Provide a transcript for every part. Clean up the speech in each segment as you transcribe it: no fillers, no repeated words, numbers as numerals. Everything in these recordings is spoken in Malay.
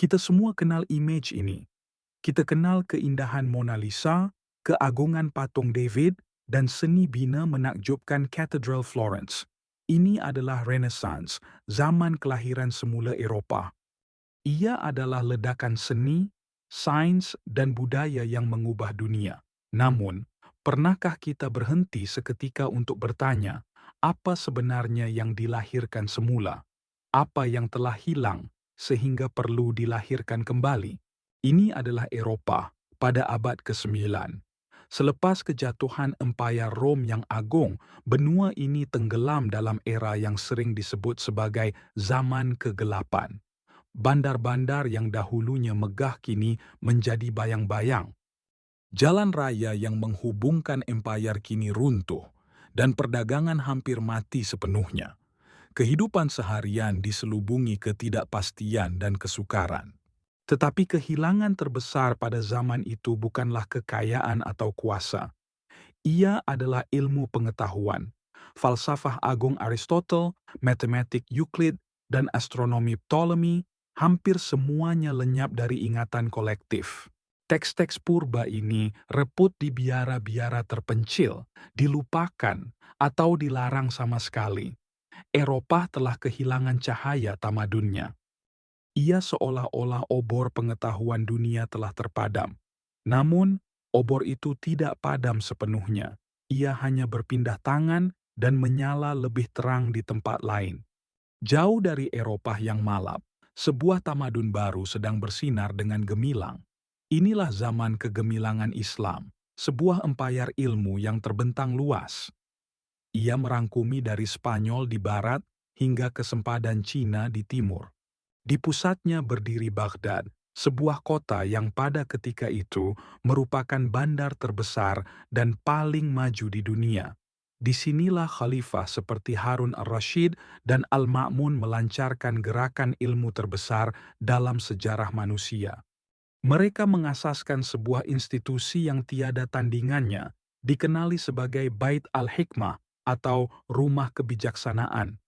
Kita semua kenal image ini. Kita kenal keindahan Mona Lisa, keagungan patung David, dan seni bina menakjubkan Cathedral Florence. Ini adalah Renaissance, zaman kelahiran semula Eropah. Ia adalah ledakan seni, sains, dan budaya yang mengubah dunia. Namun, pernahkah kita berhenti seketika untuk bertanya, apa sebenarnya yang dilahirkan semula? Apa yang telah hilang sehingga perlu dilahirkan kembali? Ini adalah Eropah pada abad ke-9. Selepas kejatuhan Empayar Rom yang agung, benua ini tenggelam dalam era yang sering disebut sebagai zaman kegelapan. Bandar-bandar yang dahulunya megah kini menjadi bayang-bayang. Jalan raya yang menghubungkan empayar kini runtuh, dan perdagangan hampir mati sepenuhnya. Kehidupan seharian diselubungi ketidakpastian dan kesukaran. Tetapi kehilangan terbesar pada zaman itu bukanlah kekayaan atau kuasa. Ia adalah ilmu pengetahuan. Falsafah agung Aristotle, matematik Euclid, dan astronomi Ptolemy hampir semuanya lenyap dari ingatan kolektif. Teks-teks purba ini reput di biara-biara terpencil, dilupakan, atau dilarang sama sekali. Eropah telah kehilangan cahaya tamadunnya. Ia seolah-olah obor pengetahuan dunia telah terpadam. Namun, obor itu tidak padam sepenuhnya. Ia hanya berpindah tangan dan menyala lebih terang di tempat lain. Jauh dari Eropah yang malap, sebuah tamadun baru sedang bersinar dengan gemilang. Inilah zaman kegemilangan Islam, sebuah empayar ilmu yang terbentang luas. Ia merangkumi dari Spanyol di barat hingga ke sempadan Cina di timur. Di pusatnya berdiri Baghdad, sebuah kota yang pada ketika itu merupakan bandar terbesar dan paling maju di dunia. Disinilah khalifah seperti Harun al-Rashid dan Al-Ma'mun melancarkan gerakan ilmu terbesar dalam sejarah manusia. Mereka mengasaskan sebuah institusi yang tiada tandingannya, dikenali sebagai Bait al-Hikmah atau Rumah Kebijaksanaan.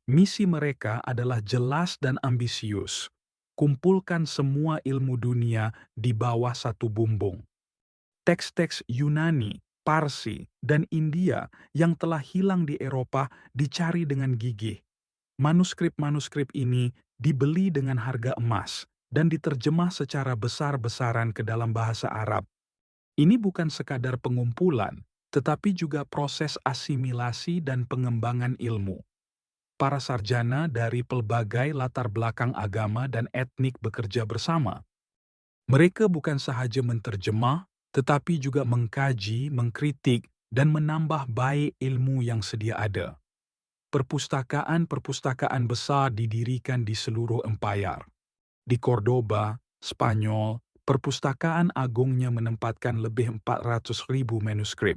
Misi mereka adalah jelas dan ambisius. Kumpulkan semua ilmu dunia di bawah satu bumbung. Teks-teks Yunani, Parsi, dan India yang telah hilang di Eropa dicari dengan gigih. Manuskrip-manuskrip ini dibeli dengan harga emas dan diterjemah secara besar-besaran ke dalam bahasa Arab. Ini bukan sekadar pengumpulan, tetapi juga proses asimilasi dan pengembangan ilmu. Para sarjana dari pelbagai latar belakang agama dan etnik bekerja bersama. Mereka bukan sahaja menterjemah, tetapi juga mengkaji, mengkritik, dan menambah baik ilmu yang sedia ada. Perpustakaan-perpustakaan besar didirikan di seluruh empayar. Di Cordoba, Spanyol, perpustakaan agungnya menempatkan lebih 400.000 manuskrip.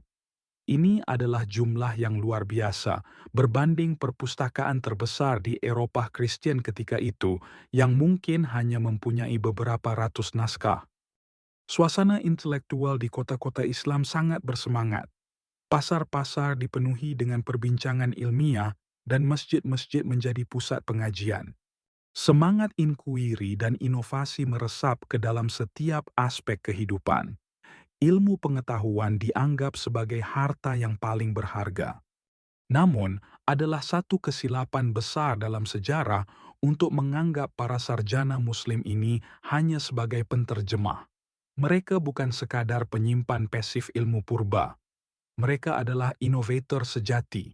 Ini adalah jumlah yang luar biasa berbanding perpustakaan terbesar di Eropah Kristen ketika itu yang mungkin hanya mempunyai beberapa ratus naskah. Suasana intelektual di kota-kota Islam sangat bersemangat. Pasar-pasar dipenuhi dengan perbincangan ilmiah dan masjid-masjid menjadi pusat pengajian. Semangat inkuiri dan inovasi meresap ke dalam setiap aspek kehidupan. Ilmu pengetahuan dianggap sebagai harta yang paling berharga. Namun, adalah satu kesilapan besar dalam sejarah untuk menganggap para sarjana Muslim ini hanya sebagai penterjemah. Mereka bukan sekadar penyimpan pasif ilmu purba. Mereka adalah inovator sejati.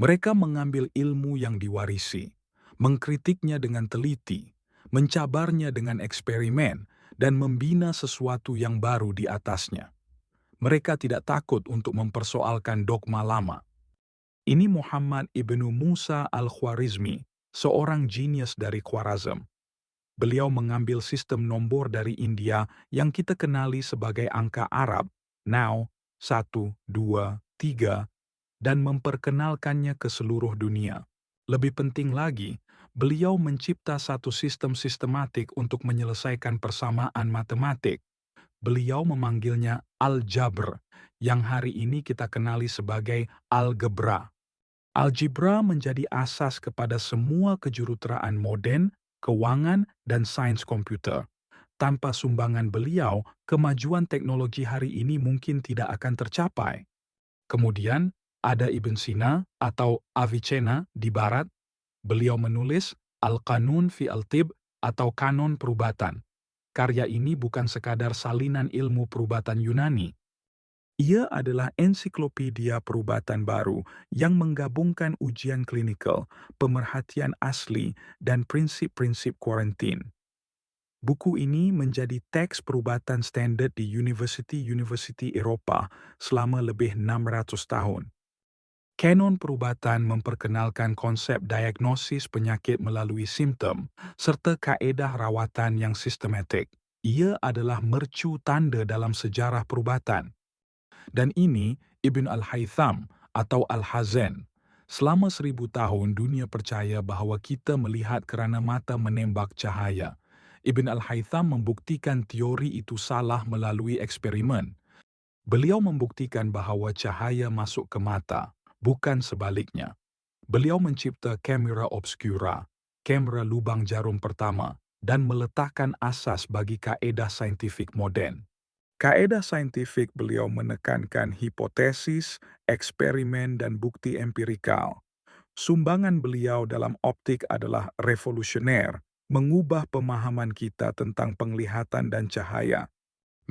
Mereka mengambil ilmu yang diwarisi, mengkritiknya dengan teliti, mencabarnya dengan eksperimen, dan membina sesuatu yang baru di atasnya. Mereka tidak takut untuk mempersoalkan dogma lama. Ini Muhammad ibnu Musa al-Khwarizmi, seorang jenius dari Khwarazm. Beliau mengambil sistem nombor dari India yang kita kenali sebagai angka Arab, now, 1, 2, 3, dan memperkenalkannya ke seluruh dunia. Lebih penting lagi, beliau mencipta satu sistem sistematik untuk menyelesaikan persamaan matematik. Beliau memanggilnya Al-Jabr, yang hari ini kita kenali sebagai Algebra. Algebra menjadi asas kepada semua kejuruteraan modern keuangan, dan sains komputer. Tanpa sumbangan beliau, kemajuan teknologi hari ini mungkin tidak akan tercapai. Kemudian, ada Ibn Sina atau Avicenna di barat. Beliau menulis Al-Qanun fi al-Tib atau Kanon Perubatan. Karya ini bukan sekadar salinan ilmu perubatan Yunani. Ia adalah ensiklopedia perubatan baru yang menggabungkan ujian klinikal, pemerhatian asli, dan prinsip-prinsip kuarantin. Buku ini menjadi teks perubatan standard di universiti-universiti Eropah selama lebih 600 tahun. Kanon perubatan memperkenalkan konsep diagnosis penyakit melalui simptom serta kaedah rawatan yang sistematik. Ia adalah mercu tanda dalam sejarah perubatan. Dan ini Ibn al-Haytham atau Al-Hazen. Selama 1000 tahun dunia percaya bahawa kita melihat kerana mata menembak cahaya. Ibn al-Haytham membuktikan teori itu salah melalui eksperimen. Beliau membuktikan bahawa cahaya masuk ke mata, bukan sebaliknya. Beliau mencipta kamera obscura, kamera lubang jarum pertama, dan meletakkan asas bagi kaedah saintifik moden. Kaedah saintifik beliau menekankan hipotesis, eksperimen, dan bukti empirikal. Sumbangan beliau dalam optik adalah revolusioner, mengubah pemahaman kita tentang penglihatan dan cahaya.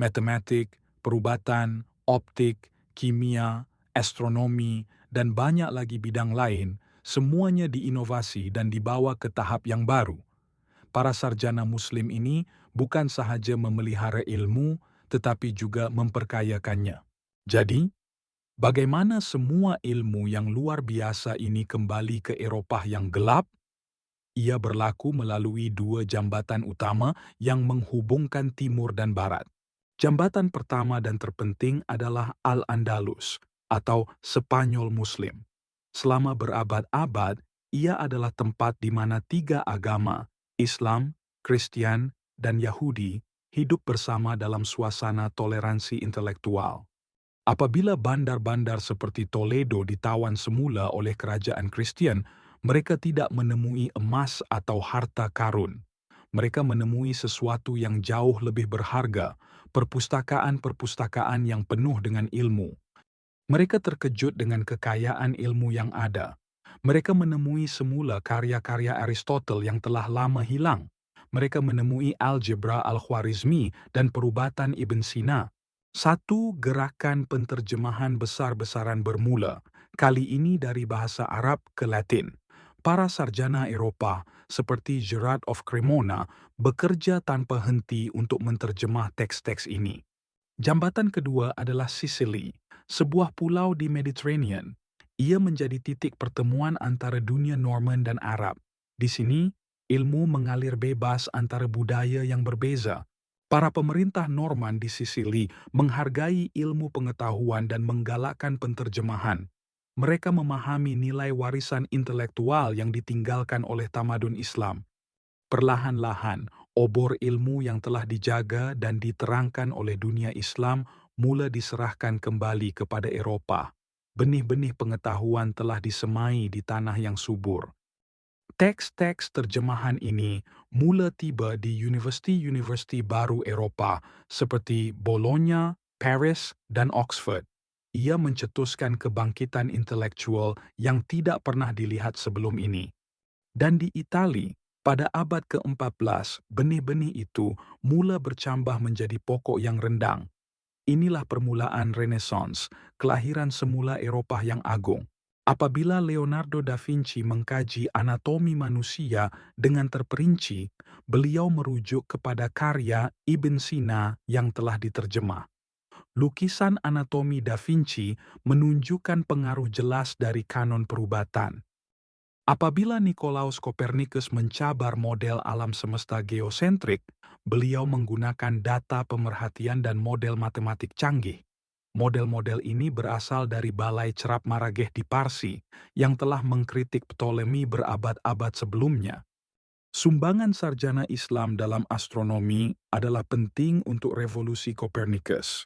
Matematik, perubatan, optik, kimia, astronomi, dan banyak lagi bidang lain, semuanya diinovasi dan dibawa ke tahap yang baru. Para sarjana Muslim ini bukan sahaja memelihara ilmu, tetapi juga memperkayakannya. Jadi, bagaimana semua ilmu yang luar biasa ini kembali ke Eropah yang gelap? Ia berlaku melalui dua jambatan utama yang menghubungkan Timur dan Barat. Jambatan pertama dan terpenting adalah Al-Andalus atau Spanyol Muslim. Selama berabad-abad, ia adalah tempat di mana tiga agama, Islam, Kristian, dan Yahudi, hidup bersama dalam suasana toleransi intelektual. Apabila bandar-bandar seperti Toledo ditawan semula oleh kerajaan Kristian, mereka tidak menemui emas atau harta karun. Mereka menemui sesuatu yang jauh lebih berharga, perpustakaan-perpustakaan yang penuh dengan ilmu. Mereka terkejut dengan kekayaan ilmu yang ada. Mereka menemui semula karya-karya Aristotle yang telah lama hilang. Mereka menemui algebra Al-Khwarizmi dan perubatan Ibn Sina. Satu gerakan penterjemahan besar-besaran bermula, kali ini dari bahasa Arab ke Latin. Para sarjana Eropah seperti Gerard of Cremona bekerja tanpa henti untuk menterjemah teks-teks ini. Jambatan kedua adalah Sicily, sebuah pulau di Mediterranean. Ia menjadi titik pertemuan antara dunia Norman dan Arab. Di sini, ilmu mengalir bebas antara budaya yang berbeza. Para pemerintah Norman di Sicily menghargai ilmu pengetahuan dan menggalakkan penterjemahan. Mereka memahami nilai warisan intelektual yang ditinggalkan oleh tamadun Islam. Perlahan-lahan, obor ilmu yang telah dijaga dan diterangkan oleh dunia Islam mula diserahkan kembali kepada Eropah. Benih-benih pengetahuan telah disemai di tanah yang subur. Teks-teks terjemahan ini mula tiba di universiti-universiti baru Eropah seperti Bologna, Paris, dan Oxford. Ia mencetuskan kebangkitan intelektual yang tidak pernah dilihat sebelum ini. Dan di Itali, pada abad ke-14, benih-benih itu mula bercambah menjadi pokok yang rendang. Inilah permulaan Renaissance, kelahiran semula Eropah yang agung. Apabila Leonardo da Vinci mengkaji anatomi manusia dengan terperinci, beliau merujuk kepada karya Ibn Sina yang telah diterjemah. Lukisan anatomi da Vinci menunjukkan pengaruh jelas dari kanon perubatan. Apabila Nicolaus Copernicus mencabar model alam semesta geosentrik, beliau menggunakan data pemerhatian dan model matematik canggih. Model-model ini berasal dari Balai Cerap Marageh di Parsi yang telah mengkritik Ptolemy berabad-abad sebelumnya. Sumbangan sarjana Islam dalam astronomi adalah penting untuk revolusi Copernicus.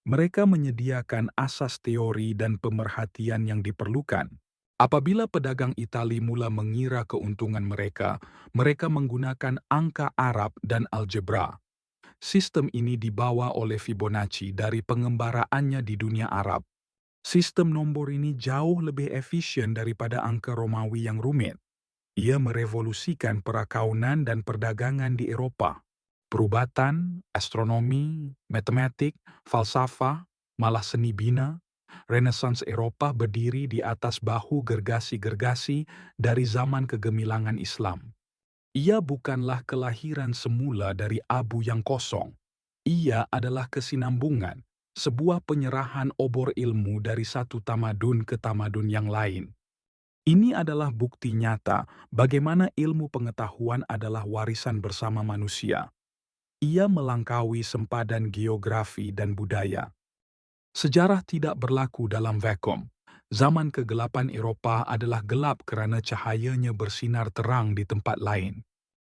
Mereka menyediakan asas teori dan pemerhatian yang diperlukan. Apabila pedagang Itali mula mengira keuntungan mereka, mereka menggunakan angka Arab dan algebra. Sistem ini dibawa oleh Fibonacci dari pengembaraannya di dunia Arab. Sistem nombor ini jauh lebih efisien daripada angka Romawi yang rumit. Ia merevolusikan perakaunan dan perdagangan di Eropa. Perubatan, astronomi, matematik, falsafah, malah seni bina, Renaissance Eropa berdiri di atas bahu gergasi-gergasi dari zaman kegemilangan Islam. Ia bukanlah kelahiran semula dari abu yang kosong. Ia adalah kesinambungan, sebuah penyerahan obor ilmu dari satu tamadun ke tamadun yang lain. Ini adalah bukti nyata bagaimana ilmu pengetahuan adalah warisan bersama manusia. Ia melangkaui sempadan geografi dan budaya. Sejarah tidak berlaku dalam vakum. Zaman kegelapan Eropa adalah gelap kerana cahayanya bersinar terang di tempat lain.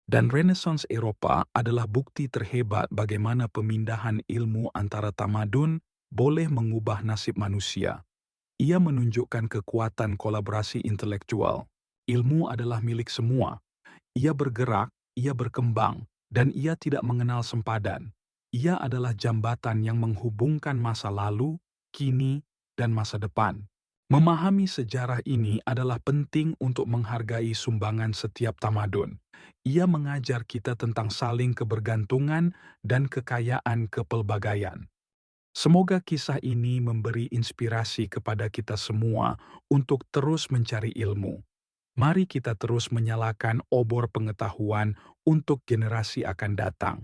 Dan Renaissance Eropa adalah bukti terhebat bagaimana pemindahan ilmu antara tamadun boleh mengubah nasib manusia. Ia menunjukkan kekuatan kolaborasi intelektual. Ilmu adalah milik semua. Ia bergerak, ia berkembang, dan ia tidak mengenal sempadan. Ia adalah jambatan yang menghubungkan masa lalu, kini, dan masa depan. Memahami sejarah ini adalah penting untuk menghargai sumbangan setiap tamadun. Ia mengajar kita tentang saling kebergantungan dan kekayaan kepelbagaian. Semoga kisah ini memberi inspirasi kepada kita semua untuk terus mencari ilmu. Mari kita terus menyalakan obor pengetahuan untuk generasi akan datang.